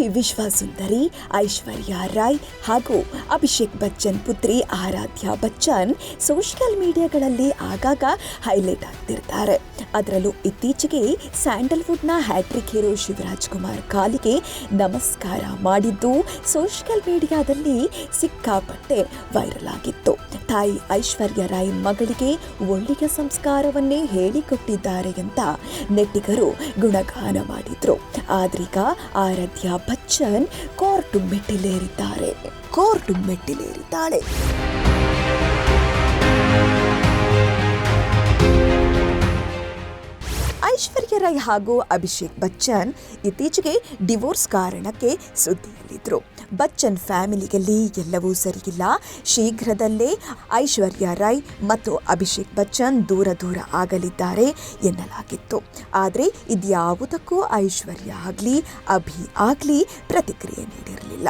ನಟಿ ವಿಶ್ವಸುಂದರಿ ಐಶ್ವರ್ಯ ರಾಯ್ ಹಾಗೂ ಅಭಿಷೇಕ್ ಬಚ್ಚನ್ ಪುತ್ರಿ ಆರಾಧ್ಯ ಬಚ್ಚನ್ ಸೋಷಿಯಲ್ ಮೀಡಿಯಾಗಳಲ್ಲಿ ಆಗಾಗ ಹೈಲೈಟ್ ಆಗ್ತಿರ್ತಾರೆ. ಅದರಲ್ಲೂ ಇತ್ತೀಚೆಗೆ ಸ್ಯಾಂಡಲ್ವುಡ್ನ ಹ್ಯಾಟ್ರಿಕ್ ಹೀರೋ ಶಿವರಾಜ್ ಕುಮಾರ್ ಕಾಲಿಗೆ ನಮಸ್ಕಾರ ಮಾಡಿದ್ದು ಸೋಷಿಯಲ್ ಮೀಡಿಯಾದಲ್ಲಿ ಸಿಕ್ಕಾಪಟ್ಟೆ ವೈರಲ್ ಆಗಿತ್ತು. ತಾಯಿ ಐಶ್ವರ್ಯ ರಾಯ್ ಮಗಳಿಗೆ ಒಳ್ಳೆಯ ಸಂಸ್ಕಾರವನ್ನೇ ಹೇಳಿಕೊಟ್ಟಿದ್ದಾರೆ ಅಂತ ನೆಟ್ಟಿಗರು ಗುಣಗಾನ ಮಾಡಿದ್ರು. ಆದ್ರೀಗ ಆರಾಧ್ಯ ಬಚ್ಚನ್ ಕೋರ್ಟ್ ಮೆಟ್ಟಿಲೇರಿದ್ದಾಳೆ. ಐಶ್ವರ್ಯ ರಾಯ್ ಹಾಗೂ ಅಭಿಷೇಕ್ ಬಚ್ಚನ್ ಇತ್ತೀಚೆಗೆ ಡಿವೋರ್ಸ್ ಕಾರಣಕ್ಕೆ ಸುದ್ದಿಯಲ್ಲಿದ್ರು. ಬಚ್ಚನ್ ಫ್ಯಾಮಿಲಿಯಲ್ಲಿ ಎಲ್ಲವೂ ಸರಿಯಿಲ್ಲ, ಶೀಘ್ರದಲ್ಲೇ ಐಶ್ವರ್ಯ ರಾಯ್ ಮತ್ತು ಅಭಿಷೇಕ್ ಬಚ್ಚನ್ ದೂರ ಆಗಲಿದ್ದಾರೆ ಎನ್ನಲಾಗಿತ್ತು. ಆದರೆ ಇದ್ಯಾವುದಕ್ಕೂ ಐಶ್ವರ್ಯ ಅಭಿ ಆಗಲಿ ಪ್ರತಿಕ್ರಿಯೆ ನೀಡಿರಲಿಲ್ಲ.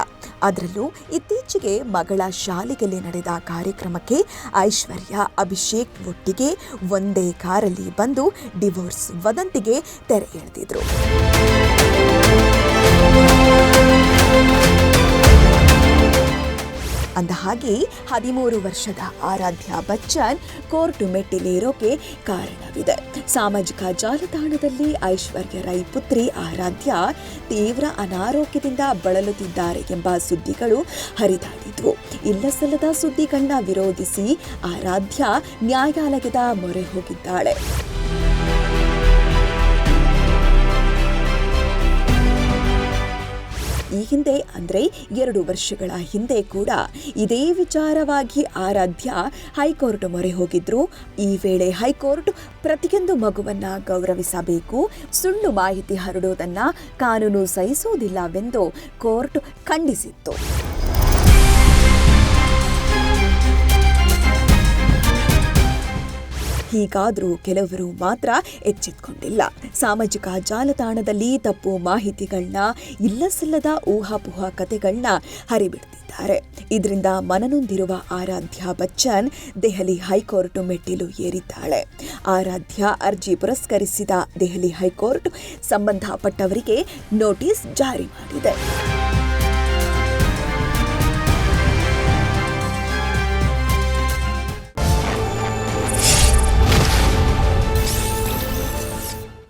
ಅದರಲ್ಲೂ ಇತ್ತೀಚೆಗೆ ಮಗಳ ಶಾಲೆಯಲ್ಲಿ ನಡೆದ ಕಾರ್ಯಕ್ರಮಕ್ಕೆ ಐಶ್ವರ್ಯ ಅಭಿಷೇಕ್ ಒಟ್ಟಿಗೆ ಒಂದೇ ಕಾರಲ್ಲಿ ಬಂದು ಡಿವೋರ್ಸ್ ವದಂತಿಗೆ ತೆರೆ ಎಳೆದಿದ್ರು. ಅಂದಹಾಗೆ 13 ವರ್ಷದ ಆರಾಧ್ಯ ಬಚ್ಚನ್ ಕೋರ್ಟ್ ಮೆಟ್ಟಿಲೇರೋಕೆ ಕಾರಣವಿದೆ. ಸಾಮಾಜಿಕ ಜಾಲತಾಣದಲ್ಲಿ ಐಶ್ವರ್ಯ ರೈ ಪುತ್ರಿ ಆರಾಧ್ಯ ತೀವ್ರ ಅನಾರೋಗ್ಯದಿಂದ ಬಳಲುತ್ತಿದ್ದಾರೆ ಎಂಬ ಸುದ್ದಿಗಳು ಹರಿದಾಡಿದ್ವು. ಇಲ್ಲಸಲ್ಲದ ಸುದ್ದಿಗಳನ್ನ ವಿರೋಧಿಸಿ ಆರಾಧ್ಯ ನ್ಯಾಯಾಲಯದ ಮೊರೆ ಹೋಗಿದ್ದಾಳೆ. ಈ ಹಿಂದೆ ಅಂದರೆ 2 ವರ್ಷಗಳ ಹಿಂದೆ ಕೂಡ ಇದೇ ವಿಚಾರವಾಗಿ ಆರಾಧ್ಯ ಹೈಕೋರ್ಟ್ ಮೊರೆ ಹೋಗಿದ್ರು. ಈ ವೇಳೆ ಹೈಕೋರ್ಟ್ ಪ್ರತಿಯೊಂದು ಮಗುವನ್ನ ಗೌರವಿಸಬೇಕು, ಸುಳ್ಳು ಮಾಹಿತಿ ಹರಡುವುದನ್ನ ಕಾನೂನು ಸಹಿಸುವುದಿಲ್ಲವೆಂದು ಕೋರ್ಟ್ ಖಂಡಿಸಿತ್ತು. ಹೀಗಾದರೂ ಕೆಲವರು ಮಾತ್ರ ಎಚ್ಚೆತ್ತುಕೊಂಡಿಲ್ಲ. ಸಾಮಾಜಿಕ ಜಾಲತಾಣದಲ್ಲಿ ತಪ್ಪು ಮಾಹಿತಿಗಳನ್ನ, ಇಲ್ಲಸಲ್ಲದ ಊಹಾಪೋಹ ಕಥೆಗಳನ್ನ ಹರಿಬಿಡ್ತಿದ್ದಾರೆ. ಇದರಿಂದ ಮನನೊಂದಿರುವ ಆರಾಧ್ಯ ಬಚ್ಚನ್ ದೆಹಲಿ ಹೈಕೋರ್ಟ್ ಮೆಟ್ಟಿಲು ಏರಿದ್ದಾಳೆ. ಆರಾಧ್ಯ ಅರ್ಜಿ ಪುರಸ್ಕರಿಸಿದ ದೆಹಲಿ ಹೈಕೋರ್ಟ್ ಸಂಬಂಧಪಟ್ಟವರಿಗೆ ನೋಟಿಸ್ ಜಾರಿ ಮಾಡಿದೆ.